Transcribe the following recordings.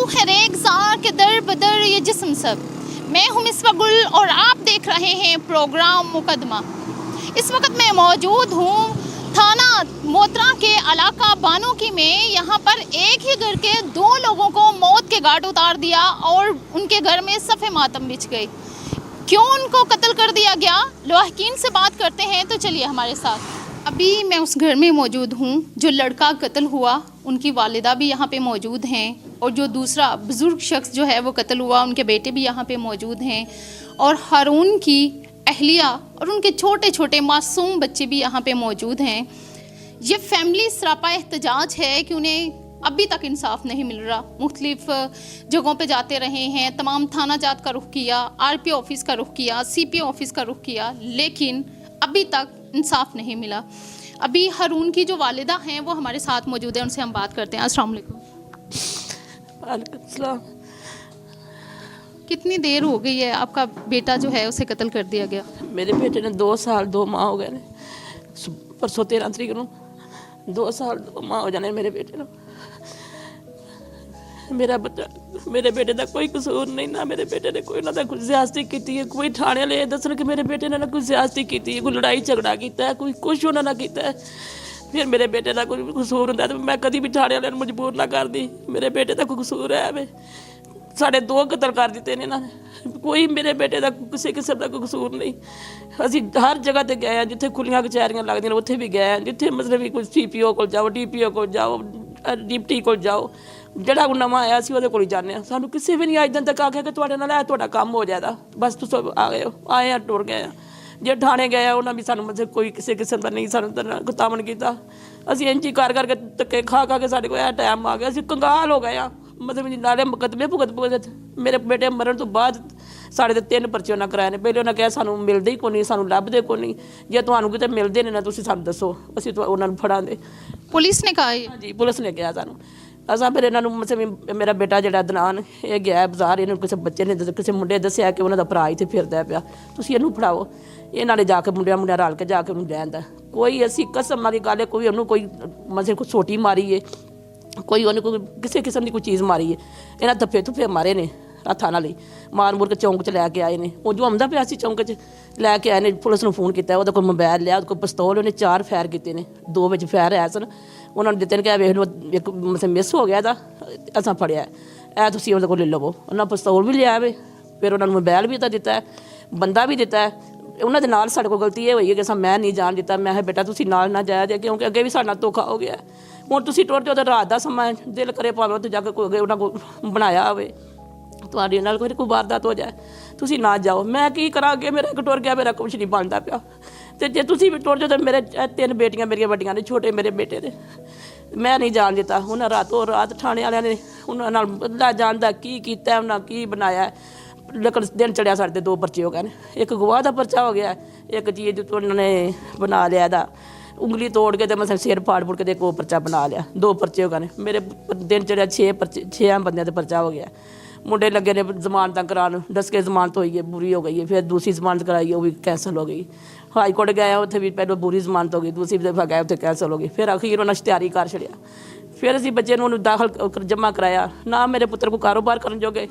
है रेगज़ार के दर बदर ये जिस्म सब। मैं हूँ मिसबा गुल और आप देख रहे हैं प्रोग्राम मुकदमा। इस वक्त मैं मौजूद हूँ थाना मोतरा के इलाका बानोकी में। यहाँ पर एक ही घर के दो लोगों को मौत के घाट उतार दिया और उनके घर में सफ़े मातम बिछ गए। क्यों उनको कत्ल कर दिया गया, लाहिकीन से बात करते हैं, तो चलिए हमारे साथ। अभी मैं उस घर में मौजूद हूँ जो लड़का कत्ल हुआ, उनकी वालिदा भी यहाँ पे मौजूद हैं और जो दूसरा बुज़ुर्ग शख्स जो है वो कत्ल हुआ, उनके बेटे भी यहाँ पे मौजूद हैं और हारून की अहलिया और उनके छोटे छोटे मासूम बच्चे भी यहाँ पे मौजूद हैं। ये फैमिली सरापा एहतजाज है कि उन्हें अभी तक इंसाफ नहीं मिल रहा। मुख्तलिफ जगहों पे जाते रहे हैं, तमाम थाना जात का रुख किया, आरपी ऑफिस का रुख किया, सीपी ऑफिस का रुख किया, लेकिन अभी तक इंसाफ नहीं मिला। अभी हारून की जो वालिदा हैं वो हमारे साथ मौजूद हैं, उनसे हम बात करते हैं। अस्सलाम वालेकुम। वालेकुम सलाम। कितनी देर हो गई है आपका बेटा जो है उसे कत्ल कर दिया गया? मेरे बेटे ने 2 साल 2 माह हो गए ने। परसों 13 तरीक ਨੂੰ 2 साल 2 माह हो जाने मेरे बेटे ਨੂੰ। मेरा बच्चा, मेरे बेटे का कोई कसूर नहीं ना। मेरे बेटे ने कोई ना कोई ज्यादती की है, कोई थाने वाले ये दसन कि मेरे बेटे ने ना कोई ज्यादती की है, कोई लड़ाई झगड़ा किया है, कोई कुछ उन्होंने किया है। फिर मेरे बेटे का कोई कसूर होंगे तो मैं कभी भी थाने वाले मजबूर ना कर दी। मेरे बेटे का कोई कसूर है वे साढ़े 2 कतल कर दिते ने ना। कोई मेरे बेटे का किसी किस्म का कोई कसूर नहीं। असी हर जगह ते गए हैं, जिथे खुलियां कचहरियां लगदियां उत्थे भी गए हैं, जिथे मतलब भी कोई सीपीओ को जाओ, डीपीओ को जाओ, डिप्टी को जाओ, ਜਿਹੜਾ ਉਹ ਨਵਾਂ ਆਇਆ ਸੀ ਉਹਦੇ ਕੋਲ ਹੀ ਜਾਂਦੇ ਹਾਂ। ਸਾਨੂੰ ਕਿਸੇ ਵੀ ਨਹੀਂ ਅੱਜ ਦਿਨ ਤੱਕ ਆਖਿਆ ਕਿ ਤੁਹਾਡੇ ਨਾਲ ਤੁਹਾਡਾ ਕੰਮ ਹੋ ਜਾਏਗਾ, ਬਸ ਤੁਸੀਂ ਆ ਗਏ ਹੋ, ਆਏ ਆ ਟੁਰ ਗਏ ਆ। ਜੇ ਥਾਣੇ ਗਏ ਆ ਉਹਨਾਂ ਵੀ ਸਾਨੂੰ ਮਤਲਬ ਕੋਈ ਕਿਸੇ ਕਿਸਮ ਦਾ ਨਹੀਂ ਸਾਨੂੰ ਗੁਤਾਮਨ ਕੀਤਾ। ਅਸੀਂ ਇੰਝ ਹੀ ਕਰ ਕਰਕੇ ਧੱਕੇ ਖਾ ਕੇ ਸਾਡੇ ਕੋਲ ਇਹ ਟਾਈਮ ਆ ਗਿਆ, ਅਸੀਂ ਕੰਗਾਲ ਹੋ ਗਏ ਆ। ਮਤਲਬ ਨਾਲੇ ਮੁਕੱਦਮੇ ਭੁਗਤ ਮੇਰੇ ਬੇਟੇ ਮਰਨ ਤੋਂ ਬਾਅਦ ਸਾਡੇ 'ਤੇ 3 ਪਰਚੇ ਉਹਨਾਂ ਕਰਾਏ ਨੇ। ਪਹਿਲੇ ਉਹਨਾਂ ਕਿਹਾ ਸਾਨੂੰ ਮਿਲਦੇ ਹੀ ਕੋਈ ਨਹੀਂ, ਸਾਨੂੰ ਲੱਭਦੇ ਕੋਈ ਨਹੀਂ, ਜੇ ਤੁਹਾਨੂੰ ਕਿਤੇ ਮਿਲਦੇ ਨੇ ਨਾ ਤੁਸੀਂ ਸਾਨੂੰ ਦੱਸੋ, ਅਸੀਂ ਉਹਨਾਂ ਨੂੰ ਫੜਾਂਗੇ। ਪੁਲਿਸ ਨੇ ਕਹਾ? ਹਾਂਜੀ ਪੁਲਿਸ ਨੇ ਕਿਹਾ ਸਾਨੂੰ। ਅਸਾਂ ਫਿਰ ਇਹਨਾਂ ਨੂੰ ਮਤਲਬ ਮੇਰਾ ਬੇਟਾ ਜਿਹੜਾ ਅਦਨਾਨ ਇਹ ਗਿਆ ਬਾਜ਼ਾਰ, ਇਹਨੂੰ ਕਿਸੇ ਬੱਚੇ ਨੇ ਕਿਸੇ ਮੁੰਡੇ ਦੱਸਿਆ ਕਿ ਉਹਨਾਂ ਦਾ ਭਰਾ ਇੱਥੇ ਫਿਰਦਾ ਪਿਆ, ਤੁਸੀਂ ਇਹਨੂੰ ਫੜਾਓ। ਇਹਨਾਂ ਨੇ ਜਾ ਕੇ ਮੁੰਡਿਆਂ ਰਲ ਕੇ ਜਾ ਕੇ ਉਹਨੂੰ ਲੈਣ ਦਾ ਕੋਈ ਅਸੀਂ ਕਸਮ ਵਾਲੀ ਗੱਲ ਹੈ, ਕੋਈ ਉਹਨੂੰ ਕੋਈ ਮਤਲਬ ਕੋਈ ਸੋਟੀ ਮਾਰੀ ਹੈ, ਕੋਈ ਉਹਨੇ ਕੋਈ ਕਿਸੇ ਕਿਸਮ ਦੀ ਕੋਈ ਚੀਜ਼ ਮਾਰੀ ਹੈ। ਇਹਨਾਂ ਧੱਫੇ ਮਾਰੇ ਨੇ ਹੱਥਾਂ ਨਾਲ ਹੀ, ਮਾਰ ਮੁਰ ਕੇ ਚੌਂਕ 'ਚ ਲੈ ਕੇ ਆਏ ਨੇ। ਉਹ ਜੋ ਆਉਂਦਾ ਪਿਆ ਸੀ ਚੌਂਕ 'ਚ ਲੈ ਕੇ ਆਏ ਨੇ, ਪੁਲਿਸ ਨੂੰ ਫੋਨ ਕੀਤਾ, ਉਹਦੇ ਕੋਲ ਮੋਬਾਈਲ ਲਿਆ, ਉਹਦੇ ਕੋਲ ਪਿਸਤੌਲ, ਉਹਨੇ 4 ਫਾਇਰ ਕੀਤੇ ਨੇ, 2 ਵਿੱਚ ਫਾਇਰ ਆਇਆ ਸਨ। ਉਹਨਾਂ ਨੂੰ ਦਿੱਤੇ ਨੇ ਕਿਹਾ ਵੇਖ ਲਓ ਇੱਕ ਮਤਲਬ ਮਿਸ ਹੋ ਗਿਆ ਇਹਦਾ, ਅਸਾਂ ਫੜਿਆ ਇਹ ਤੁਸੀਂ ਉਹਦੇ ਕੋਲ ਲੈ ਲਵੋ। ਉਹਨਾਂ ਪਿਸਤੌਲ ਵੀ ਲਿਆ ਵੇ, ਫਿਰ ਉਹਨਾਂ ਨੂੰ ਮੋਬਾਈਲ ਵੀ ਤਾਂ ਦਿੱਤਾ, ਬੰਦਾ ਵੀ ਦਿੱਤਾ। ਉਹਨਾਂ ਦੇ ਨਾਲ ਸਾਡੇ ਕੋਲ ਗਲਤੀ ਇਹ ਹੋਈ ਹੈ ਕਿ ਅਸਾਂ ਮੈਂ ਨਹੀਂ ਜਾਣ ਦਿੱਤਾ। ਮੈਂ ਕਿਹਾ ਬੇਟਾ ਤੁਸੀਂ ਨਾਲ ਨਾ ਜਾਇਆ ਜੇ, ਕਿਉਂਕਿ ਅੱਗੇ ਵੀ ਸਾਡੇ ਨਾਲ ਧੋਖਾ ਹੋ ਗਿਆ। ਹੁਣ ਤੁਸੀਂ ਟੁਰ ਜਾਓ ਤਾਂ ਰਾਤ ਦਾ ਸਮਾਂ ਦਿਲ ਕਰੇ ਭਾਵੇਂ ਉੱਥੇ ਜਾ ਕੇ ਕੋਈ ਉਹਨਾਂ ਕੋਲ ਬਣਾਇਆ ਹੋਵੇ, ਤੁਹਾਡੇ ਨਾਲ ਕੋਈ ਵਾਰਦਾਤ ਹੋ ਜਾਏ, ਤੁਸੀਂ ਨਾ ਜਾਓ। ਮੈਂ ਕੀ ਕਰਾਂ, ਅੱਗੇ ਮੇਰਾ ਇੱਕ ਟੁਰ ਗਿਆ, ਮੇਰਾ ਕੁਛ ਨਹੀਂ ਬਣਦਾ ਪਿਆ। ਅਤੇ ਜੇ ਤੁਸੀਂ ਵੀ ਟੁਰ ਜਾਓ ਤਾਂ ਮੇਰੇ 3 ਬੇਟੀਆਂ ਮੇਰੀਆਂ ਵੱਡੀਆਂ ਨੇ, ਛੋਟੇ ਮੇਰੇ ਬੇਟੇ ਦੇ, ਮੈਂ ਨਹੀਂ ਜਾਣ ਦਿੱਤਾ। ਉਹਨਾਂ ਰਾਤੋਂ ਰਾਤ ਥਾਣੇ ਵਾਲਿਆਂ ਨੇ ਉਹਨਾਂ ਨਾਲ ਬੰਦਾ ਜਾਣਦਾ ਕੀ ਕੀਤਾ, ਉਹਨਾਂ ਕੀ ਬਣਾਇਆ। ਲੇਕਿਨ ਦਿਨ ਚੜਿਆ ਸਾਡੇ 2 ਪਰਚੇ ਹੋ ਗਏ ਨੇ। ਇੱਕ ਗਵਾਹ ਦਾ ਪਰਚਾ ਹੋ ਗਿਆ, ਇੱਕ ਚੀਜ਼ ਉਹਨਾਂ ਨੇ ਬਣਾ ਲਿਆ ਇਹਦਾ ਉਂਗਲੀ ਤੋੜ ਕੇ ਤੇ ਮਤਲਬ ਸਿਰ ਫਾੜ ਕੇ ਤੇ ਇੱਕ ਉਹ ਪਰਚਾ ਬਣਾ ਲਿਆ। 2 ਪਰਚੇ ਹੋ ਗਏ ਨੇ ਮੇਰੇ। ਦਿਨ ਚੜਿਆ 6 ਬੰਦਿਆਂ ਦਾ ਪਰਚਾ ਹੋ ਗਿਆ। ਮੁੰਡੇ ਲੱਗੇ ਨੇ ਜ਼ਮਾਨਤਾਂ ਕਰਾਉਣ, ਦੱਸ ਕੇ ਜ਼ਮਾਨਤ ਹੋਈ ਹੈ, ਬੁਰੀ ਹੋ ਗਈ ਹੈ। ਫਿਰ ਦੂਸਰੀ ਜ਼ਮਾਨਤ ਕਰਾਈ, ਉਹ ਵੀ ਕੈਂਸਲ ਹੋ ਗਈ। ਹਾਈ ਕੋਰਟ ਗਏ, ਉੱਥੇ ਵੀ ਪਹਿਲਾਂ ਬੁਰੀ ਜ਼ਮਾਨਤ ਹੋ ਗਈ, ਦੂਸਰੀ ਦਫਾ ਗਏ, ਉੱਥੇ ਕੈਂਸਲ ਹੋ ਗਈ। ਫਿਰ ਅਖੀਰ ਉਹਨਾਂ ਇਸ਼ਤਿਹਾਰੀ ਕਰ ਛੱਡਿਆ। ਫਿਰ ਅਸੀਂ ਬੱਚੇ ਨੂੰ ਉਹਨੂੰ ਦਾਖਲ ਜਮ੍ਹਾਂ ਕਰਾਇਆ। ਨਾ ਮੇਰੇ ਪੁੱਤਰ ਕੋ ਕਾਰੋਬਾਰ ਕਰਨ ਜੋਗੇ,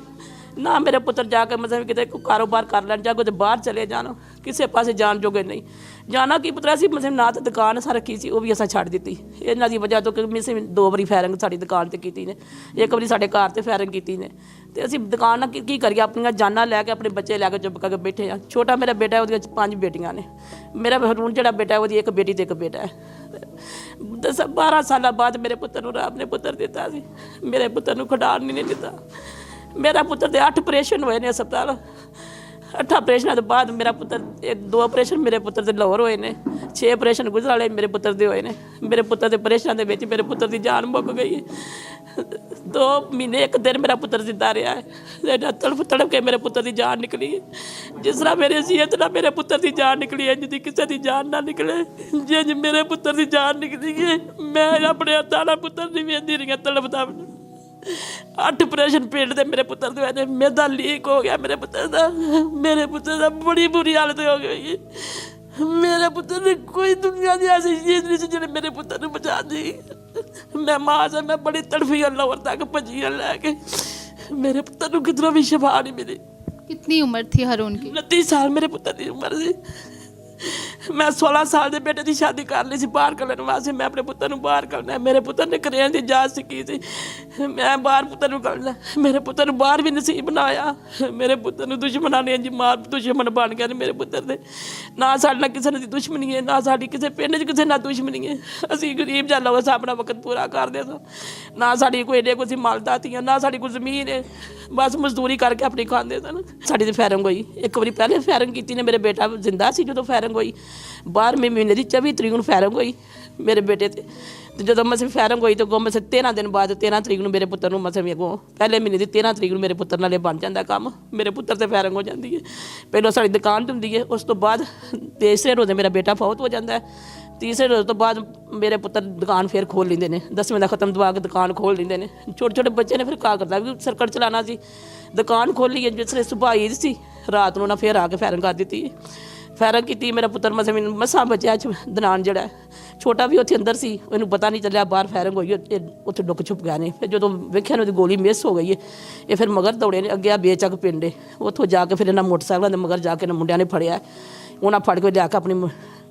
ਨਾ ਮੇਰੇ ਪੁੱਤਰ ਜਾ ਕੇ ਮਤਲਬ ਕਿਤੇ ਕੋਈ ਕਾਰੋਬਾਰ ਕਰ ਲੈਣ, ਜਾਂ ਕਿਤੇ ਬਾਹਰ ਚਲੇ ਜਾਣ, ਕਿਸੇ ਪਾਸੇ ਜਾਣ ਜੋਗੇ ਨਹੀਂ। ਜਾਣਾ ਕੀ ਪੁੱਤਰਾ ਸੀ ਮਤਲਬ ਨਾ ਤਾਂ ਦੁਕਾਨ ਅਸਾਂ ਰੱਖੀ ਸੀ, ਉਹ ਵੀ ਅਸਾਂ ਛੱਡ ਦਿੱਤੀ ਇਹਨਾਂ ਦੀ ਵਜ੍ਹਾ ਤੋਂ ਕਿ ਮਿਸੇ 2 ਵਾਰੀ ਫਾਇਰਿੰਗ ਸਾਡੀ ਦੁਕਾਨ 'ਤੇ ਕੀਤੀ ਨੇ, 1 ਵਾਰੀ ਸਾਡੇ ਘਰ 'ਤੇ ਫਾਇਰਿੰਗ ਕੀਤੀ ਨੇ। ਅਤੇ ਅਸੀਂ ਦੁਕਾਨ ਨਾਲ ਕੀ ਕਰੀਏ, ਆਪਣੀਆਂ ਜਾਨਾਂ ਲੈ ਕੇ ਆਪਣੇ ਬੱਚੇ ਲੈ ਕੇ ਚੁੱਪ ਕਰਕੇ ਬੈਠੇ ਹਾਂ। ਛੋਟਾ ਮੇਰਾ ਬੇਟਾ, ਉਹਦੀਆਂ 5 ਬੇਟੀਆਂ ਨੇ। ਮੇਰਾ ਹਾरून ਜਿਹੜਾ ਬੇਟਾ, ਉਹਦੀ 1 ਬੇਟੀ ਅਤੇ 1 ਬੇਟਾ ਹੈ। 12 ਸਾਲਾਂ ਬਾਅਦ ਮੇਰੇ ਪੁੱਤਰ ਨੂੰ ਰੱਬ ਨੇ ਪੁੱਤਰ ਦਿੱਤਾ ਸੀ। ਮੇਰੇ ਪੁੱਤਰ ਨੂੰ ਖਿਡਾਉਣ ਨਹੀਂ ਦਿੱਤਾ। ਮੇਰਾ ਪੁੱਤਰ ਦੇ 8 ਆਪਰੇਸ਼ਨ ਹੋਏ ਨੇ ਹਸਪਤਾਲ। 8 ਆਪਰੇਸ਼ਨਾਂ ਤੋਂ ਬਾਅਦ ਮੇਰਾ ਪੁੱਤਰ 2 ਆਪਰੇਸ਼ਨ ਮੇਰੇ ਪੁੱਤਰ ਦੇ ਲਾਹੌਰ ਹੋਏ ਨੇ, 6 ਆਪਰੇਸ਼ਨ ਗੁਜਰਾਲੇ ਮੇਰੇ ਪੁੱਤਰ ਦੇ ਹੋਏ ਨੇ। ਮੇਰੇ ਪੁੱਤਰ ਦੇ ਆਪਰੇਸ਼ਨਾਂ ਦੇ ਵਿੱਚ ਮੇਰੇ ਪੁੱਤਰ ਦੀ ਜਾਨ ਮੁੱਕ ਗਈ ਹੈ। 2 ਮਹੀਨੇ 1 ਦਿਨ ਮੇਰਾ ਪੁੱਤਰ ਜ਼ਿੰਦਾ ਰਿਹਾ ਹੈ। ਤੜਫ ਕੇ ਮੇਰੇ ਪੁੱਤਰ ਦੀ ਜਾਨ ਨਿਕਲੀ ਹੈ। ਜਿਸ ਤਰ੍ਹਾਂ ਮੇਰੀ ਸੀਹਤ ਨਾਲ ਮੇਰੇ ਪੁੱਤਰ ਦੀ ਜਾਨ ਨਿਕਲੀ ਹੈ, ਜਿਹਦੀ ਕਿਸੇ ਦੀ ਜਾਨ ਨਾ ਨਿਕਲੇ। ਜੇ ਮੇਰੇ ਪੁੱਤਰ ਦੀ ਜਾਨ ਨਿਕਲੀ ਹੈ, ਮੈਂ ਆਪਣੇ ਹੱਥਾਂ ਨਾਲ ਪੁੱਤਰ ਦੀ ਵੇਂਦੀ ਰਹੀ ਤੜਫਦਾ। 8 ਆਪਰੇਸ਼ਨ ਪਿੰਡ ਦੇ ਮੇਰੇ ਪੁੱਤਰ ਦੇ ਹੋਏ ਨੇ। ਮੇਰਾ ਲੀਕ ਹੋ ਗਿਆ ਮੇਰੇ ਪੁੱਤਰ ਦਾ। ਮੇਰੇ ਪੁੱਤਰ ਦਾ ਬੜੀ ਬੁਰੀ ਹਾਲਤ ਹੋ ਗਈ ਹੈ। ਮੇਰੇ ਪੁੱਤਰ ਨੇ ਕੋਈ ਦੁਨੀਆ ਦੀ ਐਸੀ ਚੀਜ਼ ਨਹੀਂ ਸੀ ਜਿਹੜੇ ਮੇਰੇ ਪੁੱਤਰ ਨੂੰ ਬਚਾ ਦੀ। ਮੈਂ ਮਾਂ ਸਾਂ, ਮੈਂ ਬੜੀ ਤੜਫੀ ਲਾਹੌਰ ਤੱਕ ਭੱਜੀ ਲੈ ਕੇ। ਮੇਰੇ ਪੁੱਤਰ ਨੂੰ ਕਿਧਰੋਂ ਵੀ ਸ਼ਿਫਾ ਨਹੀਂ ਮਿਲੀ। कितनी उम्र थी हारून की? 29 ਸਾਲ ਮੇਰੇ ਪੁੱਤਰ ਦੀ ਉਮਰ ਸੀ। ਮੈਂ 16 ਸਾਲ ਦੇ ਬੇਟੇ ਦੀ ਸ਼ਾਦੀ ਕਰ ਲਈ ਸੀ ਬਾਹਰ ਕੱਢਣ ਵਾਸਤੇ। ਮੈਂ ਆਪਣੇ ਪੁੱਤਰ ਨੂੰ ਬਾਹਰ ਕੱਢਣਾ, ਮੇਰੇ ਪੁੱਤਰ ਨੇ ਕਰੇਨ ਦੀ ਜਾਂਚ ਸਿੱਖੀ ਸੀ, ਮੈਂ ਬਾਹਰ ਪੁੱਤਰ ਨੂੰ ਕੱਢਣਾ। ਮੇਰੇ ਪੁੱਤਰ ਨੂੰ ਬਾਹਰ ਵੀ ਨਸੀਬ ਨਾ ਆਇਆ। ਮੇਰੇ ਪੁੱਤਰ ਨੂੰ ਦੁਸ਼ਮਣਾਂ ਨੇ ਜੀ ਮਾਰ ਦੁਸ਼ਮਣ ਬਣ ਗਏ ਨੇ ਮੇਰੇ ਪੁੱਤਰ ਦੇ। ਨਾ ਸਾਡੇ ਨਾਲ ਕਿਸੇ ਦੀ ਦੁਸ਼ਮਣੀ ਹੈ, ਨਾ ਸਾਡੀ ਕਿਸੇ ਪਿੰਡ 'ਚ ਕਿਸੇ ਨਾਲ ਦੁਸ਼ਮਣੀ ਹੈ। ਅਸੀਂ ਗਰੀਬ ਜਾਂ ਲੋਕ ਆਪਣਾ ਵਕਤ ਪੂਰਾ ਕਰਦੇ ਸਾਂ। ਨਾ ਸਾਡੀ ਕੋਈ ਏਡੇ ਕੋਈ ਮਾਲਦਾਤੀਆਂ, ਨਾ ਸਾਡੀ ਕੋਈ ਜ਼ਮੀਨ ਹੈ, ਬਸ ਮਜ਼ਦੂਰੀ ਕਰਕੇ ਆਪਣੀ ਖਾਂਦੇ ਸਨ। ਸਾਡੀ ਤਾਂ ਫਾਇਰਿੰਗ ਹੋਈ ਇੱਕ ਵਾਰੀ, ਪਹਿਲੇ ਫਾਇਰਿੰਗ ਕੀਤੀ ਨੇ। ਮੇਰੇ ਬੇਟਾ ਜ਼ਿੰਦਾ ਸੀ ਜਦੋਂ ਫਾਇਰਿੰਗ ਹੋਈ। 12ਵੇਂ ਮਹੀਨੇ ਦੀ 24 ਤਰੀਕ ਨੂੰ ਫਾਇਰਿੰਗ ਹੋਈ ਮੇਰੇ ਬੇਟੇ ਤੇ ਜਦੋਂ ਮਸੇ ਫਾਇਰਿੰਗ ਹੋਈ ਤਾਂ ਮਸੇ 13 ਦਿਨ ਬਾਅਦ 13 ਤਰੀਕ ਨੂੰ ਮੇਰੇ ਪੁੱਤਰ ਨੂੰ ਮਸੇ ਅੱਗੋਂ ਪਹਿਲੇ ਮਹੀਨੇ ਦੀ 13 ਤਰੀਕ ਨੂੰ ਮੇਰੇ ਪੁੱਤਰ ਨਾਲੇ ਬਣ ਜਾਂਦਾ ਕੰਮ। ਮੇਰੇ ਪੁੱਤਰ ਤੇ ਫਾਇਰਿੰਗ ਹੋ ਜਾਂਦੀ ਹੈ। ਪਹਿਲਾਂ ਸਾਡੀ ਦੁਕਾਨ ਹੁੰਦੀ ਹੈ, ਉਸ ਤੋਂ ਬਾਅਦ ਤੀਸਰੇ ਰੋਜ਼ ਮੇਰਾ ਬੇਟਾ ਫੌਤ ਹੋ ਜਾਂਦਾ ਹੈ। ਤੀਸਰੇ ਰੋਜ਼ ਤੋਂ ਬਾਅਦ ਮੇਰੇ ਪੁੱਤਰ ਦੁਕਾਨ ਫੇਰ ਖੋਲ ਲੈਂਦੇ ਨੇ। 10ਵੇਂ ਦਾ ਖਤਮ ਦਵਾ ਕੇ ਦੁਕਾਨ ਖੋਲ ਲੈਂਦੇ ਨੇ। ਛੋਟੇ ਛੋਟੇ ਬੱਚੇ ਨੇ ਫਿਰ ਕਾ ਕਰਦਾ ਵੀ ਸਰਕਟ ਚਲਾਉਣਾ ਸੀ। ਦੁਕਾਨ ਖੋਲੀ ਜਿਸ ਵੇਲੇ ਸੁਬਾਹ ਈਦ ਸੀ, ਰਾਤ ਨੂੰ ਨਾ ਫੇਰ ਆ ਕੇ ਫਾਇਰਿੰਗ ਕਰ ਦਿੱਤੀ। ਫਾਇਰਿੰਗ ਕੀਤੀ, ਮੇਰਾ ਪੁੱਤਰ ਮਸਾਂ ਬਚਿਆ। ਦਨਾਨ ਜਿਹੜਾ ਛੋਟਾ ਵੀ ਉੱਥੇ ਅੰਦਰ ਸੀ, ਉਹਨੂੰ ਪਤਾ ਨਹੀਂ ਚੱਲਿਆ ਬਾਹਰ ਫਾਇਰਿੰਗ ਹੋਈ, ਉੱਥੇ ਡੁੱਕ ਛੁਪ ਗਿਆ ਨੇ। ਫਿਰ ਜਦੋਂ ਵੇਖਿਆ ਨੇ ਉਹਦੀ ਗੋਲੀ ਮਿਸ ਹੋ ਗਈ ਹੈ। ਇਹ ਫਿਰ ਮਗਰ ਦੌੜੇ ਨੇ, ਅੱਗੇ ਆ ਬੇਚੱਕ ਪਿੰਡ ਹੈ, ਉੱਥੋਂ ਜਾ ਕੇ ਫਿਰ ਇਹਨਾਂ ਮੋਟਰਸਾਈਕਲਾਂ ਦੇ ਮਗਰ ਜਾ ਕੇ ਇਹਨਾਂ ਮੁੰਡਿਆਂ ਨੇ ਫੜਿਆ। ਉਹਨਾਂ ਫੜ ਕੇ ਲਿਆ ਕੇ ਆਪਣੀ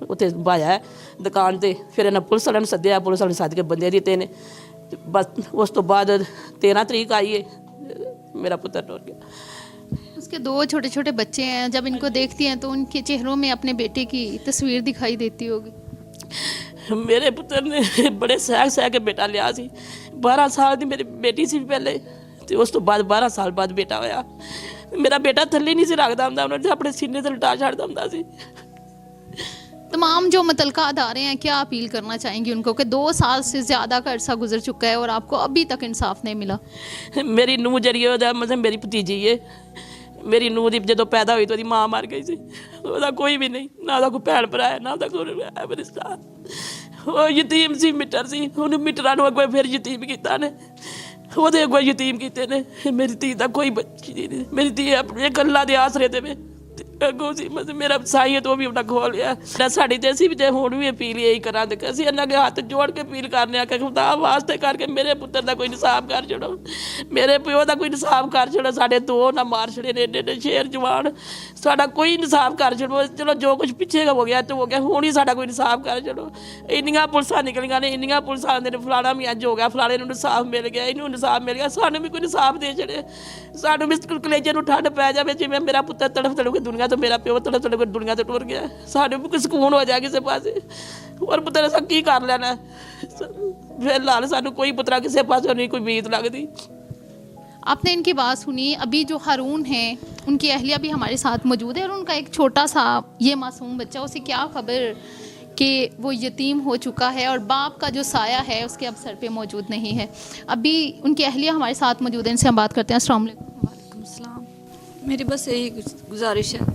ਉੱਥੇ ਭਾਇਆ ਦੁਕਾਨ 'ਤੇ। ਫਿਰ ਇਹਨਾਂ ਪੁਲਿਸ ਵਾਲਿਆਂ ਨੂੰ ਸੱਦਿਆ, ਪੁਲਿਸ ਵਾਲਿਆਂ ਨੇ ਸੱਦ ਕੇ ਬੰਦੇ ਦਿੱਤੇ ਨੇ। ਬਸ ਉਸ ਤੋਂ ਬਾਅਦ 13 ਤਰੀਕ ਆਈ ਹੈ, ਮੇਰਾ ਪੁੱਤਰ ਟੁਰ ਗਿਆ। उसके 2 छोटे छोटे बच्चे हैं, जब इनको देखती हैं तो उनके चेहरों में अपने बेटे की तस्वीर दिखाई देती होगी। ਮੇਰੇ ਪੁੱਤਰ ਨੇ ਬੜੇ ਸਹਿ ਕੇ ਬੇਟਾ ਲਿਆ ਸੀ। 12 ਸਾਲ ਦੀ ਮੇਰੀ ਬੇਟੀ ਸੀ ਪਹਿਲੇ, ਤੇ ਉਸ ਤੋਂ ਬਾਅਦ 12 ਸਾਲ ਬਾਅਦ ਬੇਟਾ ਹੋਇਆ। ਮੇਰਾ ਬੇਟਾ ਥੱਲੇ ਨਹੀਂ ਸੀ ਰੱਖਦਾ ਹੁੰਦਾ, ਉਹਨਾਂ ਨੇ ਆਪਣੇ ਸੀਨੇ ਤੇ ਲਟਾ ਛੱਡਦਾ ਹੁੰਦਾ ਸੀ। तमाम जो मुतलका अदारे हैं, क्या अपील करना चाहेंगी उनको कि 2 साल से ज़्यादा का अरसा गुजर चुका है और आपको अभी तक इंसाफ नहीं मिला? ਮੇਰੀ ਨੂੰਹ ਜਿਹੜੀ ਉਹਦਾ ਮਤਲਬ ਮੇਰੀ ਭਤੀਜੀ ਹੈ। ਮੇਰੀ ਨੂੰਹ ਦੀ ਜਦੋਂ ਪੈਦਾ ਹੋਈ ਤਾਂ ਉਹਦੀ ਮਾਂ ਮਰ ਗਈ ਸੀ। ਉਹਦਾ ਕੋਈ ਵੀ ਨਹੀਂ, ਨਾ ਉਹਦਾ ਕੋਈ ਭੈਣ ਭਰਾ ਹੈ, ਨਾ ਉਹਦਾ ਕੋਈ ਰਿਸ਼ਤਾ। ਉਹ ਯਤੀਮ ਸੀ, ਮਿੱਟਰ ਸੀ। ਉਹਨੂੰ ਮਿੱਟਰਾਂ ਨੂੰ ਅੱਗੋਂ ਫਿਰ ਯਤੀਮ ਕੀਤਾ ਨੇ, ਉਹਦੇ ਅੱਗੋਂ ਯਤੀਮ ਕੀਤੇ ਨੇ। ਮੇਰੀ ਧੀ ਦਾ ਕੋਈ ਬੱਚੀ ਨਹੀਂ। ਮੇਰੀ ਧੀ ਆਪਣੇ ਗੱਲਾਂ ਦੇ ਆਸਰੇ ਤੇ ਵੇ ਅੱਗੋਂ ਸੀ ਮਤਲਬ ਮੇਰਾ ਸਾਈਅਤ ਉਹ ਵੀ ਆਪਣਾ ਖੋਲ ਲਿਆ। ਸਾਡੀ ਤੇ ਅਸੀਂ ਵੀ ਜੇ ਹੁਣ ਵੀ ਅਪੀਲ ਇਹੀ ਕਰਾਂ ਤੇ ਅਸੀਂ ਇਹਨਾਂ ਦੇ ਹੱਥ ਜੋੜ ਕੇ ਅਪੀਲ ਕਰਨੇ ਆ ਕਿ ਖੁਦਾ ਵਾਸਤੇ ਕਰਕੇ ਮੇਰੇ ਪੁੱਤਰ ਦਾ ਕੋਈ ਇਨਸਾਫ ਕਰ ਛੱਡੋ, ਮੇਰੇ ਪਿਓ ਦਾ ਕੋਈ ਇਨਸਾਫ ਕਰ ਛੱਡੋ। ਸਾਡੇ 2 ਨਾ ਮਾਰ ਛੜੇ ਨੇ ਏਡੇ ਸ਼ੇਰ ਜਵਾਨ, ਸਾਡਾ ਕੋਈ ਇਨਸਾਫ ਕਰ ਛੱਡੋ। ਚਲੋ ਜੋ ਕੁਝ ਪਿੱਛੇ ਹੋ ਗਿਆ ਤੇ ਹੋ ਗਿਆ, ਹੁਣ ਹੀ ਸਾਡਾ ਕੋਈ ਇਨਸਾਫ ਕਰ ਛੱਡੋ। ਇੰਨੀਆਂ ਪੁਲਿਸਾਂ ਨਿਕਲੀਆਂ ਨੇ, ਇੰਨੀਆਂ ਪੁਲਿਸਾਂ ਆਉਂਦੇ ਨੇ, ਫਲਾਣਾ ਵੀ ਅੱਜ ਹੋ ਗਿਆ, ਫਲਾਣੇ ਨੂੰ ਇਨਸਾਫ ਮਿਲ ਗਿਆ, ਇਹਨੂੰ ਇਨਸਾਫ ਮਿਲ ਗਿਆ, ਸਾਨੂੰ ਵੀ ਕੋਈ ਇਨਸਾਫ ਦੇ ਛੜੇ। ਸਾਨੂੰ ਵੀ ਕਲੇਜੇ ਨੂੰ ਠੰਡ ਪੈ ਜਾਵੇ, ਜਿਵੇਂ ਮੇਰਾ ਪੁੱਤਰ ਤੜਫ ਕੇ ਦੁਨੀਆ ਤੋਂ, ਮੇਰਾ ਪਿਓ ਤੜਫ ਕੇ ਦੁਨੀਆ ਤੋਂ ਟੁਰ ਗਿਆ। ਸਾਡੇ ਵੀ ਕੋਈ ਸਕੂਨ ਹੋ ਜਾ ਕਿਸੇ ਪਾਸੇ। ਹੋਰ ਪੁੱਤਰ ਅਸਾਂ ਕੀ ਕਰ ਲੈਣਾ ਫਿਲਹਾਲ, ਸਾਨੂੰ ਕੋਈ ਪੁੱਤਰਾ ਕਿਸੇ ਪਾਸੇ नहीं कोई उम्मीद लगती। आपने इनकी बात सुनी। अभी जो हारून हैं, उनकी अहलिया भी हमारे साथ मौजूद है और उनका एक छोटा सा ये मासूम बच्चा, उसे क्या खबर कि वो यतीम हो चुका है और बाप का जो साया है उसके अब सर पे मौजूद नहीं है। अभी उनकी अहलिया हमारे साथ मौजूद है, इनसे हम बात करते हैं। अस्सलाम वालेकुम। वालेकुम अस्सलाम। मेरी बस यही गुजारिश है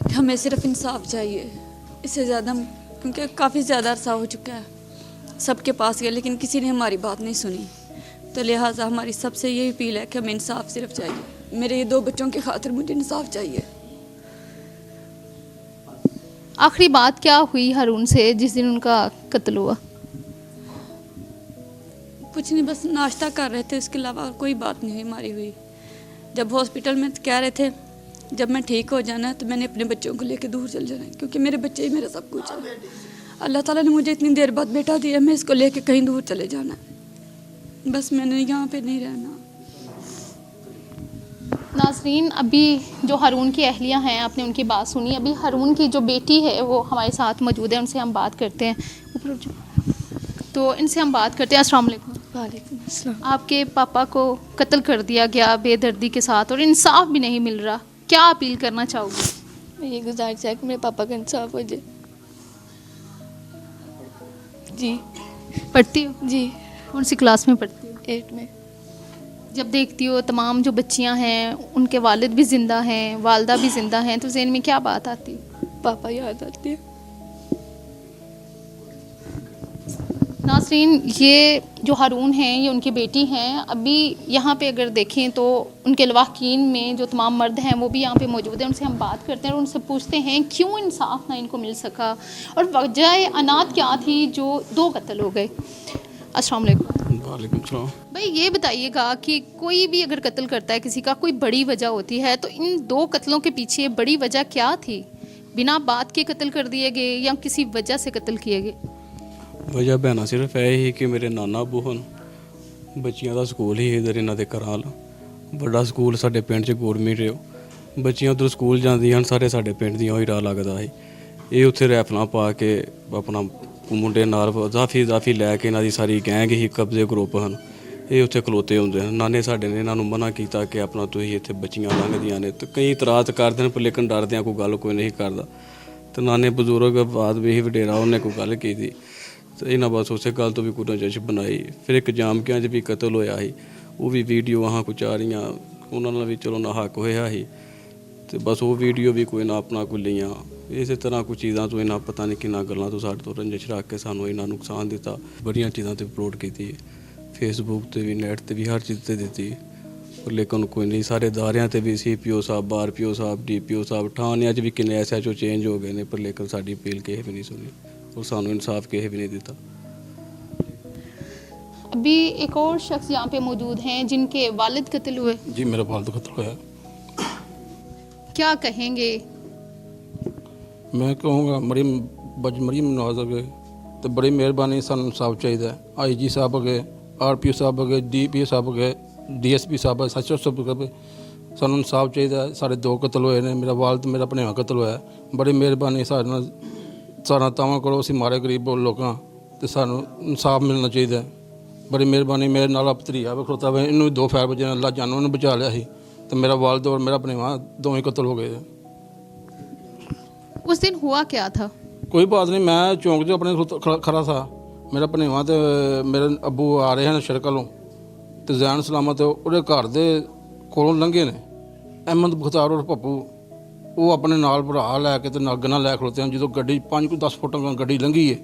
कि हमें सिर्फ इंसाफ चाहिए, इससे ज़्यादा, क्योंकि काफ़ी ज़्यादा अरसा हो चुका है, सबके पास गया लेकिन किसी ने हमारी बात नहीं सुनी। तो लिहाजा हमारी सबसे यही अपील है कि हमें इंसाफ सिर्फ चाहिए। मेरे ये 2 बच्चों की खातिर मुझे इंसाफ चाहिए। आखिरी बात क्या हुई हारून से जिस दिन उनका कत्ल हुआ? कुछ नहीं, बस नाश्ता कर रहे थे, उसके अलावा कोई बात नहीं हुई हमारी हुई। जब हॉस्पिटल में कह रहे थे जब मैं ठीक हो जाना है तो मैंने अपने बच्चों को लेकर दूर चल जाना है, क्योंकि मेरे बच्चे ही मेरा सब कुछ है। अल्लाह ताला ने मुझे इतनी देर बाद बेटा दिया, मैं इसको लेके कहीं दूर चले जाना है, बस मैंने यहाँ पे नहीं रहना। नाज़रीन, अभी जो हारून की अहलिया हैं, आपने उनकी बात सुनी। अभी हारून की जो बेटी है वो हमारे साथ मौजूद है, उनसे हम बात करते हैं। ऊपर तो इनसे हम बात करते हैं। अस्सलाम वालेकुम। वालेकुम अस्सलाम। आपके पापा को कत्ल कर दिया गया बेदर्दी के साथ और इंसाफ भी नहीं मिल रहा, क्या अपील करना चाहोगे? मैं ये गुजारिश है कि मेरे पापा का इंसाफ हो जाए। जी पढ़ती हो? जी कौन सी क्लास में पढ़ती हो? 8 में। जब देखती हो तमाम जो बच्चियां हैं, उनके वालिद भी ज़िंदा हैं, वालदा भी ज़िंदा हैं, तो ज़हन में क्या बात आती है? पापा याद आते हैं। नाज़रीन, ये जो हारून हैं ये उनकी बेटी हैं। अभी यहाँ पे अगर देखें तो उनके लवाहकीन में जो तमाम मर्द हैं वो भी यहाँ पे मौजूद हैं। उनसे हम बात करते हैं और उनसे पूछते हैं क्यों इंसाफ ना इनको मिल सका और वजह अनाथ क्या थी जो 2 कत्ल हो गए। अस्सलाम वालेकुम। वालेकुम सलाम। भाई ये बताइएगा कि कोई भी अगर कत्ल करता है किसी का, कोई बड़ी वजह होती है, तो इन 2 कत्लों के पीछे बड़ी वजह क्या थी? बिना बात के कत्ल कर दिए गए या किसी वजह से कत्ल किए गए? वजह भैना सिर्फ ਇਹ ਹੀ ਕਿ ਮੇਰੇ ਨਾਨਾ ਅੱਬੂ ਹਨ, ਬੱਚਿਆਂ ਦਾ ਸਕੂਲ ਹੀ ਇਧਰ ਇਹਨਾਂ ਦੇ ਘਰਾਂ ਵੱਲ, ਵੱਡਾ ਸਕੂਲ ਸਾਡੇ ਪਿੰਡ 'ਚ ਗੌਰਮੈਂਟ ਰਿਓ, ਬੱਚੀਆਂ ਉਧਰ ਸਕੂਲ ਜਾਂਦੀਆਂ ਹਨ, ਸਾਰੇ ਸਾਡੇ ਪਿੰਡ ਦੀਆਂ ਉਹੀ ਰਾਹ ਲੱਗਦਾ ਸੀ। ਇਹ ਉੱਥੇ ਰੈਫਲਾਂ ਪਾ ਕੇ ਆਪਣਾ ਮੁੰਡੇ ਨਾਲ ਜ਼ਾਫੀ ਲੈ ਕੇ ਇਹਨਾਂ ਦੀ ਸਾਰੀ ਗੈਂਗ ਹੀ ਕਬਜ਼ੇ ਗਰੁੱਪ ਹਨ, ਇਹ ਉੱਥੇ ਖਲੋਤੇ ਹੁੰਦੇ ਹਨ। ਨਾਨੇ ਸਾਡੇ ਨੇ ਇਹਨਾਂ ਨੂੰ ਮਨਾ ਕੀਤਾ ਕਿ ਆਪਣਾ ਤੁਸੀਂ ਇੱਥੇ ਬੱਚੀਆਂ ਲੰਘਦੀਆਂ ਨੇ, ਤੇ ਕਈ ਇਤਰਾਜ਼ ਕਰਦੇ ਨੇ ਪਰ ਲੇਕਿਨ ਡਰਦਿਆਂ ਕੋਈ ਗੱਲ ਕੋਈ ਨਹੀਂ ਕਰਦਾ। ਤੇ ਨਾਨੇ ਬਜ਼ੁਰਗ ਬਾਅਦ ਵੀ ਵਡੇਰਾ ਉਹਨੇ ਕੋਈ ਗੱਲ ਕੀਤੀ ਤੇ ਇਹਨਾਂ ਬਸ ਉਸੇ ਗੱਲ ਤੋਂ ਵੀ ਕੋਈ ਰੰਜਿਸ਼ ਬਣਾਈ। ਫਿਰ ਇੱਕ ਜਾਮਕਿਆਂ 'ਚ ਵੀ ਕਤਲ ਹੋਇਆ ਸੀ, ਉਹ ਵੀ ਵੀਡੀਓ ਆਹਾਂ ਕੁਛ ਆ ਰਹੀਆਂ, ਉਹਨਾਂ ਨਾਲ ਵੀ ਚਲੋ ਨਾ ਹੱਕ ਹੋਇਆ ਸੀ ਤੇ ਬਸ ਉਹ ਵੀਡੀਓ ਵੀ ਕੋਈ ਨਾ ਆਪਣਾ ਕੋਈ ਲਈਆਂ। ਇਸੇ ਤਰ੍ਹਾਂ ਕੁਝ ਚੀਜ਼ਾਂ ਤੋਂ ਇਹਨਾਂ ਪਤਾ ਨਹੀਂ ਕਿੰਨਾ ਗੱਲਾਂ ਤੋਂ ਸਾਡੇ ਤੋਂ ਰੰਜਿਸ਼ ਰੱਖ ਕੇ ਸਾਨੂੰ ਇਹਨਾਂ ਨੁਕਸਾਨ ਦਿੱਤਾ। ਬੜੀਆਂ ਚੀਜ਼ਾਂ ਤੇ ਅਪਲੋਡ ਕੀਤੀ, ਫੇਸਬੁੱਕ ਤੇ ਵੀ, ਨੈਟ ਤੇ ਵੀ, ਹਰ ਚੀਜ਼ ਤੇ ਦਿੱਤੀ, ਪਰ ਲੇਕਿਨ ਕੋਈ ਨਹੀਂ। ਸਾਰੇ ਅਦਾਰਿਆਂ ਤੇ ਵੀ CPO ਸਾਹਿਬ, RPO ਸਾਹਿਬ, DPO ਸਾਹਿਬ, ਥਾਣਿਆਂ 'ਚ ਵੀ ਕਿੰਨੇ SHO ਚੇਂਜ ਹੋ ਗਏ ਨੇ, ਪਰ ਲੇਕਿਨ ਸਾਡੀ ਅਪੀਲ ਕਿਸੇ ਵੀ ਨਹੀਂ ਸੁਣੀ और सानू इंसाफ किसी भी नहीं देता। अभी एक और शख्स यहाँ पे मौजूद हैं जिनके वालिद कत्ल हुए। जी मेरा वालिद कत्ल होया। क्या कहेंगे? मैं कहूँगा मरीम नवाज अगे तो बड़ी मेहरबानी, सानू इंसाफ चाहिए। IG साहब अगे, RPO साहब अगे, DPO साहब अगे, DSP साहब, SHO साहब अगे, सानू इंसाफ चाहिए। साढ़े 2 कत्ल होए ने, मेरा वालिद मेरा भनेवा कत्ल होया। बड़ी मेहरबानी सारा तावां करो, असीं मारे गरीब लोकां ते सानू इंसाफ मिलना चाहिए। बड़ी मेहरबानी। मेरे नाल भतरीआ भी खड़ोता वे, इन्हूं 2 फायर बजे अल्लाह जानो ने बचा लिया सी ते मेरा वालिद और मेरा भनेवा दोवें कत्ल हो गए। उस दिन हुआ क्या था? कोई बात नहीं, मैं चौंक 'च अपने खड़ा था, मेरा भनेवा ते मेरे अब्बू आ रहे हैं सड़क वालों ते जैन सलामत ਉਹਦੇ ਘਰ ਦੇ ਕੋਲੋਂ ਲੰਘੇ ਨੇ। ਅਹਿਮਦ ਬਖਤਾਰ ਔਰ ਪੱਪੂ ਉਹ ਆਪਣੇ ਨਾਲ ਭਰਾ ਲੈ ਕੇ ਤੇ ਨਾਗਣਾ ਲੈ ਖਲੋਤੇ ਹਨ। ਜਦੋਂ ਗੱਡੀ 5-10 ਫੁੱਟ ਗੱਡੀ ਲੰਘੀ ਹੈ,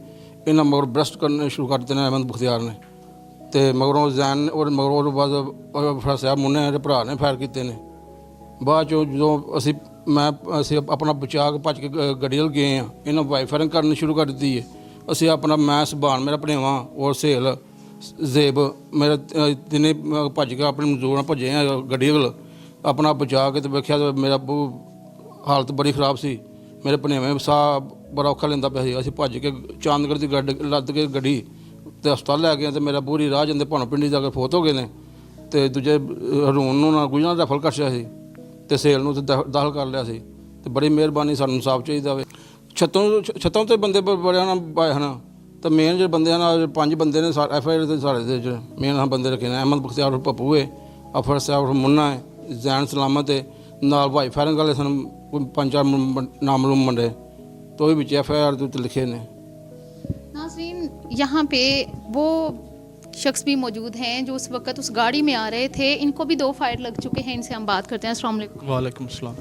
ਇਹਨਾਂ ਮਗਰ ਬ੍ਰਸਟ ਕਰਨੇ ਸ਼ੁਰੂ ਕਰ ਦਿੱਤੇ ਨੇ ਅਹਿਮਦ ਬਖਤਿਆਰ ਨੇ, ਤੇ ਮਗਰੋਂ ਜ਼ੈਨ ਔਰ ਮਗਰੋਂ ਤੋਂ ਬਾਅਦ ਫਰਸਿਆ ਮੁੰਨੇ ਦੇ ਭਰਾ ਨੇ ਫਾਇਰ ਕੀਤੇ ਨੇ। ਬਾਅਦ 'ਚੋਂ ਜਦੋਂ ਅਸੀਂ ਆਪਣਾ ਬਚਾ ਕੇ ਭੱਜ ਕੇ ਗੱਡੀ ਵੱਲ ਗਏ ਹਾਂ, ਇਹਨਾਂ ਵਾਈ ਫਾਇਰਿੰਗ ਕਰਨੀ ਸ਼ੁਰੂ ਕਰ ਦਿੱਤੀ ਹੈ। ਅਸੀਂ ਆਪਣਾ ਮੈਂ ਸੁਭਾਨ, ਮੇਰਾ ਭਣੇਵਾ ਔਰ ਸਹੇਲ ਜ਼ੇਬ ਮੇਰਾ ਤਿੰਨੇ ਭੱਜ ਕੇ ਆਪਣੇ ਮਜ਼ਦੂਰ ਨਾਲ ਭੱਜੇ ਹਾਂ ਗੱਡੀ ਵੱਲ, ਆਪਣਾ ਬਚਾ ਕੇ ਤੇ ਵੇਖਿਆ ਤਾਂ ਮੇਰਾ ਹਾਲਤ ਬੜੀ ਖਰਾਬ ਸੀ। ਮੇਰੇ ਭਣੇਵੇਂ ਸਾਹ ਬੜਾ ਔਖਾ ਲੈਂਦਾ ਪਿਆ ਸੀ। ਅਸੀਂ ਭੱਜ ਕੇ ਚਾਂਦਗੜ੍ਹ ਦੀ ਗੱਡੀ ਲੱਦ ਕੇ ਗੱਡੀ ਤੇ ਹਸਪਤਾਲ ਲੈ ਗਏ ਤੇ ਮੇਰਾ ਪੂਰੀ ਰਾਹ ਜਾਂਦੇ ਭਾਣੋ ਪਿੰਡੀ ਜਾ ਕੇ ਫੌਤ ਹੋ ਗਏ ਨੇ, ਤੇ ਦੂਜੇ ਹਰੂਨ ਨੂੰ ਨਾ ਗੁਜਰਾਂ ਰੈਫਰ ਕਰ ਛਿਆ ਸੀ ਤੇ ਸੇਲ ਨੂੰ ਤੇ ਦਾਖਲ ਕਰ ਲਿਆ ਸੀ। ਤੇ ਬੜੀ ਮਿਹਰਬਾਨੀ, ਸਾਨੂੰ ਇਨਸਾਫ ਚਾਹੀਦਾ ਵੇ। ਛੱਤੋਂ ਤੇ ਬੰਦੇ ਬੜਿਆਂ ਨਾਲ ਪਾਏ ਹਨ, ਤਾਂ ਮੇਨ ਜਿਹੜੇ ਬੰਦੇ ਹਨ 5 ਬੰਦੇ ਨੇ FIR ਦੇ ਸਾਡੇ ਦੇ ਮੇਨ ਬੰਦੇ ਰੱਖੇ ਨੇ। ਅਹਿਮਦ ਬਖਤਿਆਰ ਪੱਪੂ ਹੈ, ਅਫਰ ਸਾਹਿਬ ਮੁੰਨਾ ਹੈ, ਜ਼ੈਨ ਸਲਾਮਤ ਹੈ, ਨਾਲ ਭਾਈ ਫਾਇਰਿੰਗ ਵਾਲੇ ਸਨ 5-4 ਨਾਮਲੂਮ ਮੁੰਡੇ, तो भी FIR तो लिखे ने। नाज़रीन, यहाँ पे वो शख्स भी मौजूद हैं जो उस वक्त उस गाड़ी में आ रहे थे, इनको भी 2 फायर लग चुके हैं। इनसे हम बात करते हैं। अस्सलाम वालेकुम। वालेकुम सलाम।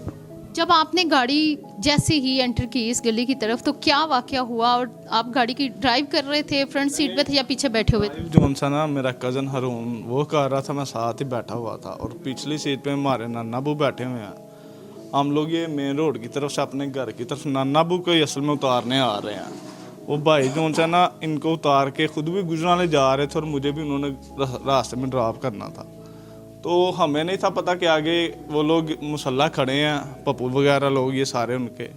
जब आपने गाड़ी जैसे ही एंटर की इस गली की तरफ, तो क्या वाक़या हुआ? और आप गाड़ी की ड्राइव कर रहे थे, फ्रंट सीट पे थे या पीछे बैठे हुए थे? जो सा ना मेरा कज़न हरून वो कर रहा था, मैं साथ ही बैठा हुआ था, और पिछली सीट पे हमारे नाना बू बैठे हुए हैं। हम लोग ये मेन रोड की तरफ से अपने घर की तरफ नाना बू को असल में उतारने आ रहे हैं। वो भाई जो सा ना इनको उतार के खुद भी गुजराने जा रहे थे और मुझे भी उन्होंने रास्ते में ड्रॉप करना था। तो हमें नहीं था पता कि आगे वो लोग मुसल्ला खड़े हैं, पप्पू वगैरह लोग ये सारे उनके।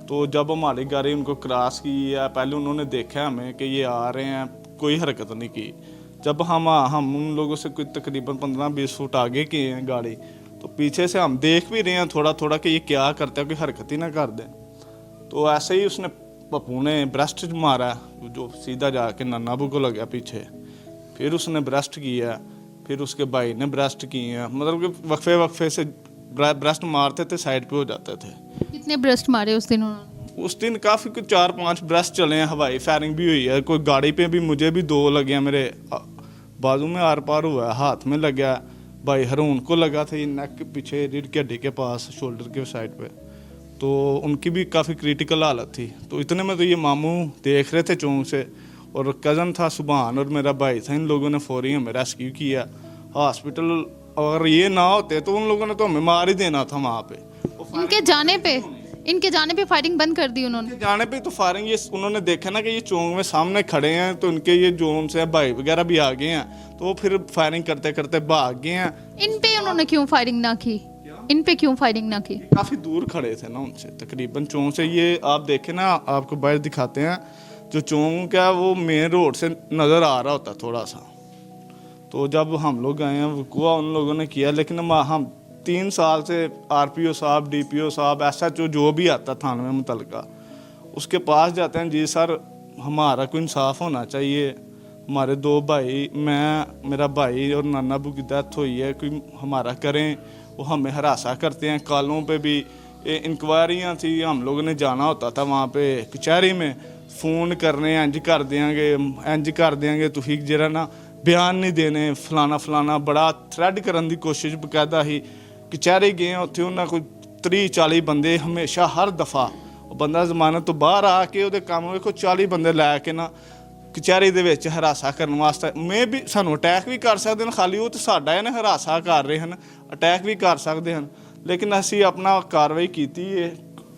तो जब हमारी गाड़ी उनको क्रॉस की है, पहले उन्होंने देखा हमें कि ये आ रहे हैं, कोई हरकत नहीं की। जब हम उन लोगों से कोई तकरीबन 15-20 फुट आगे किए हैं गाड़ी, तो पीछे से हम देख भी रहे हैं थोड़ा थोड़ा कि ये क्या करता है, कोई हरकत ही ना कर दे। तो ऐसे ही उसने पप्पू ने ब्रेस्ट मारा, जो सीधा जाके नन्नाबू को लग गया पीछे। फिर उसने ब्रेस्ट किया, फिर उसके भाई ने ब्रेस्ट किए। मतलब कि वक्फे से ब्रेस्ट मारते थे, साइड पे हो जाते थे। कितने ब्रेस्ट मारे उस दिन उन्होंने? उस दिन काफ़ी कुछ 4-5 ब्रेस्ट चले हैं, हवाई फायरिंग भी हुई है। कोई गाड़ी पे भी मुझे भी 2 लगे हैं, मेरे बाजू में आर पार हुआ है, हाथ में लग गया। भाई हरून को लगा था ये नेक के पीछे, रीढ़ की हड्डी के पास, शोल्डर के साइड पे, तो उनकी भी काफ़ी क्रिटिकल हालत थी। तो इतने में तो ये मामू देख रहे थे चौंक से, और कज़न था सुभान और मेरा भाई था, इन लोगों ने फौरी हमें रेस्क्यू किया हॉस्पिटल। अगर ये ना होते तो उन लोगों ने तो हमें मार ही देना था वहाँ पे। इनके जाने पे इनके जाने पे फायरिंग बंद कर दी उन्होंने। जाने पे तो फायरिंग ये उन्होंने देखा ना कि ये चौक में सामने खड़े हैं, तो इनके ये जो उनसे भाई वगैरह भी आ गए हैं, तो वो फिर फायरिंग करते करते भाग गए हैं। इन पे उन्होंने क्यों फायरिंग ना की? इन पे क्यों फायरिंग ना की? काफ़ी दूर खड़े थे ना उनसे, तकरीबन चौक से, ये आप देखें ना, आपको बाहर दिखाते हैं, जो चौक है वो मेन रोड से नज़र आ रहा होता थोड़ा सा। तो जब हम लोग गए हैं वकूआ उन लोगों ने किया, लेकिन हम 3 साल से RPO साहब, DPO साहब, SHO जो भी आता थाने में मुतलका, उसके पास जाते हैं, जी सर हमारा कोई इंसाफ होना चाहिए, हमारे 2 भाई, मैं, मेरा भाई और नाना अबू की डेथ हुई है, कोई हमारा करें। वो हमें हरासा करते हैं। कॉलों पे भी इंक्वायरियाँ थी, हम लोगों ने जाना होता था वहाँ पे कचहरी में, फ़ोन करने, इंज कर देंगे तुसीं जरा ना बयान नहीं देने, फलाना फलाना, बड़ा थ्रैड करने की कोशिश बकायदा ही। कचहरी गए उत्थे उन्होंने कोई 30-40 बंदे हमेशा हर दफ़ा, बंदा जमानत तो बाहर आके ਉਹਦੇ ਕੰਮ ਵੇਖੋ 40 ਬੰਦੇ ਲੈ ਕੇ ਨਾ ਕਚਹਿਰੀ ਦੇ ਵਿੱਚ ਹਰਾਸਾ ਕਰਨ ਵਾਸਤੇ, ਮੈਂ ਵੀ ਸਾਨੂੰ ਅਟੈਕ ਵੀ ਕਰ ਸਕਦੇ ਹਨ, ਖਾਲੀ ਉਹ ਤਾਂ ਸਾਡਾ ਇਹਨੇ ਹਰਾਸਾ ਕਰ ਰਹੇ ਹਨ, ਅਟੈਕ ਵੀ ਕਰ ਸਕਦੇ ਹਨ। ਲੇਕਿਨ ਅਸੀਂ ਆਪਣਾ ਕਾਰਵਾਈ ਕੀਤੀ ਹੈ,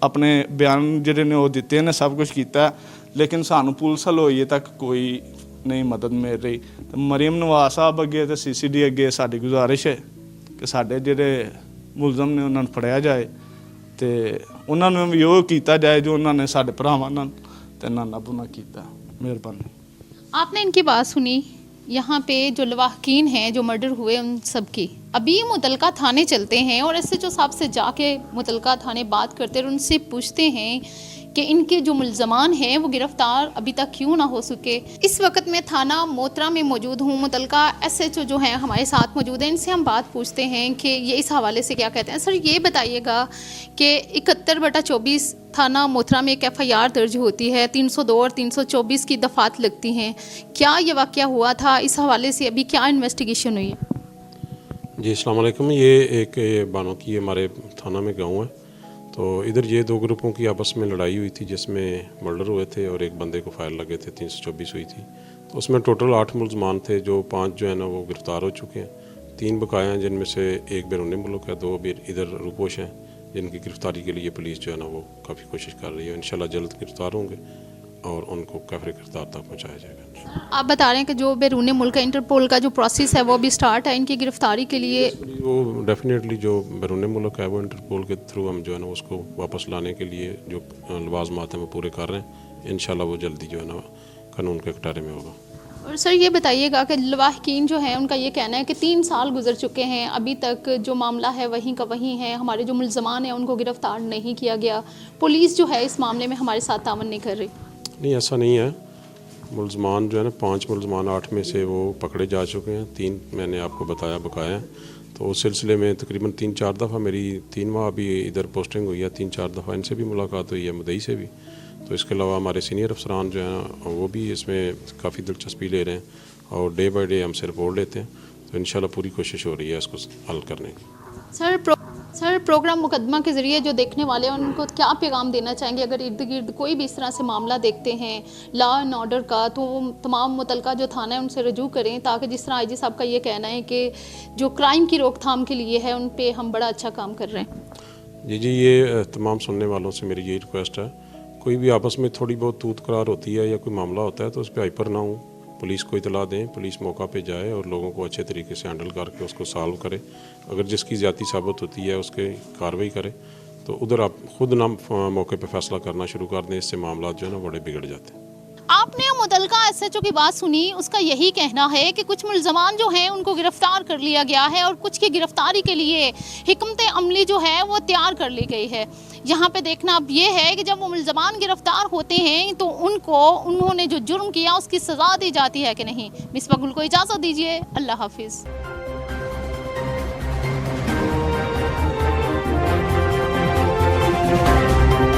ਆਪਣੇ ਬਿਆਨ ਜਿਹੜੇ ਨੇ ਉਹ ਦਿੱਤੇ ਨੇ, ਸਭ ਕੁਝ ਕੀਤਾ, ਲੇਕਿਨ ਸਾਨੂੰ ਪੁਲਿਸ ਵੱਲੋਂ ਅਜੇ ਤੱਕ ਕੋਈ ਨਹੀਂ ਮਦਦ ਮਿਲ ਰਹੀ। ਤੇ ਮਰੀਮ ਨਵਾਜ਼ ਸਾਹਿਬ ਅੱਗੇ ਤੇ CCD ਅੱਗੇ ਸਾਡੀ ਗੁਜ਼ਾਰਿਸ਼ ਹੈ ਕਿ ਸਾਡੇ ਜਿਹੜੇ ਮੁਲਜ਼ਮ ਨੇ ਉਹਨਾਂ ਨੂੰ ਫੜਿਆ ਜਾਏ ਤੇ ਉਹਨਾਂ ਨੂੰ ਵੀ ਉਹ ਕੀਤਾ ਜਾਏ ਜੋ ਉਹਨਾਂ ਨੇ ਸਾਡੇ ਭਰਾਵਾਂ ਨਾਲ ਤੇ ਨਾਨਾ ਅਬੂ ਨਾਲ ਕੀਤਾ। ਮਿਹਰਬਾਨੀ। आपने इनकी बात सुनी, यहाँ पे जो लवाहकीन हैं, जो मर्डर हुए उन सब की, अभी मुतलका थाने चलते हैं और SHO साहब से जाके मुतलका थाने बात करते हैं और उनसे पूछते हैं कि इनके जो मुलजमान हैं वो गिरफ़्तार अभी तक क्यों ना हो सके। इस वक्त मैं थाना मोतरा में मौजूद हूँ, मुतलका SHO जो हैं हमारे साथ मौजूद हैं, इनसे हम बात पूछते हैं कि ये इस हवाले से क्या कहते हैं। सर ये बताइएगा कि 71/24 थाना मोतरा में एक FIR दर्ज होती है, 302 और 324 की दफ़ात लगती हैं, क्या ये वाक़या हुआ था? इस हवाले से अभी क्या इन्वेस्टिगेशन हुई है? जी अस्सलाम वालेकुम। ये एक बानो की हमारे थाना में गाँव है, तो इधर ये 2 ग्रुपों की आपस में लड़ाई हुई थी जिसमें मर्डर हुए थे और एक बंदे को फायर लगे थे, 324 हुई थी। तो उसमें टोटल 8 मुलजमान थे, जो 5 जो है ना वो गिरफ़्तार हो चुके हैं, 3 बकाया हैं, जिनमें से एक बैरून मुल्क है, 2 अभी इधर रूपोश हैं, जिनकी गिरफ़्तारी के लिए पुलिस जो है ना वो काफ़ी कोशिश कर रही है। इंशाल्लाह जल्द गिरफ़्तार होंगे और उनको काफ़ी गिरफ़्तार तक पहुँचाया जाएगा। आप बता रहे हैं कि जो बैरून मुल्क है, इंटरपोल का जो प्रोसेस है वो भी स्टार्ट है इनकी गिरफ़्तारी के लिए? वो डेफिनेटली जो बैरून मुल्क है वो इंटरपोल के थ्रू हम जो है ना उसको वापस लाने के लिए जो लवाज़मात हैं वो पूरे कर रहे हैं। इंशाल्लाह वो जल्दी जो है ना कानून के कटारे में होगा। और सर ये बताइएगा कि लवाहकीन जो है उनका ये कहना है कि 3 साल गुजर चुके हैं, अभी तक जो मामला है वहीं का वहीं है, हमारे जो मुलजमान हैं उनको गिरफ़्तार नहीं किया गया, पुलिस जो है इस मामले में हमारे साथ तावन नहीं कर रही। नहीं, ऐसा नहीं है। मुलजमान जो है ना 5 मुलजमान 8 में से वो पकड़े जा चुके हैं, 3 मैंने आपको बताया बकाया हैं। तो उस सिलसिले में तकरीबन 3-4 दफ़ा मेरी 3 माह अभी इधर पोस्टिंग हुई है, 3-4 दफ़ा इनसे भी मुलाकात हुई है, मुदई से भी। तो इसके अलावा हमारे सीनियर अफसरान जो हैं वो भी इसमें काफ़ी दिलचस्पी ले रहे हैं और डे बाई डे हमसे रिपोर्ट लेते हैं। तो इंशाल्लाह पूरी कोशिश हो रही है इसको हल करने की। सर प्रोग्राम मुकदमा के ज़रिए जो देखने वाले हैं उनको क्या पैगाम देना चाहेंगे? अगर इर्द गिर्द कोई भी इस तरह से मामला देखते हैं लॉ एंड ऑर्डर का, तो वो तमाम मुतलका जो थाना है उनसे रजू करें, ताकि जिस तरह IG साहब का ये कहना है कि जो क्राइम की रोकथाम के लिए है उन पे हम बड़ा अच्छा काम कर रहे हैं। जी ये तमाम सुनने वालों से मेरी यही रिक्वेस्ट है, कोई भी आपस में थोड़ी बहुत तूत करार होती है या कोई मामला होता है तो उस पर हाइपर ना हो, पुलिस को इतला दें, पुलिस मौका पे जाए और लोगों को अच्छे तरीके से हैंडल करके उसको सॉल्व करे। अगर जिसकी ज़्यादती साबित होती है उसके कार्रवाई करे, तो उधर आप खुद ना मौके पे फैसला करना शुरू कर दें, इससे मामला जो है ना बड़े बिगड़ जाते हैं। आपने मुतलका SHO की बात सुनी, उसका यही कहना है कि कुछ मुलजमान जो हैं उनको गिरफ़्तार कर लिया गया है और कुछ की गिरफ़्तारी के लिए हिकमत अमली जो है वो तैयार कर ली गई है। यहाँ पे देखना अब ये है कि जब वो मुलजमान गिरफ़्तार होते हैं तो उन्होंने जो जुर्म किया उसकी सज़ा दी जाती है कि नहीं। मिसबा गुल को इजाज़त दीजिए, अल्लाह हाफिज़।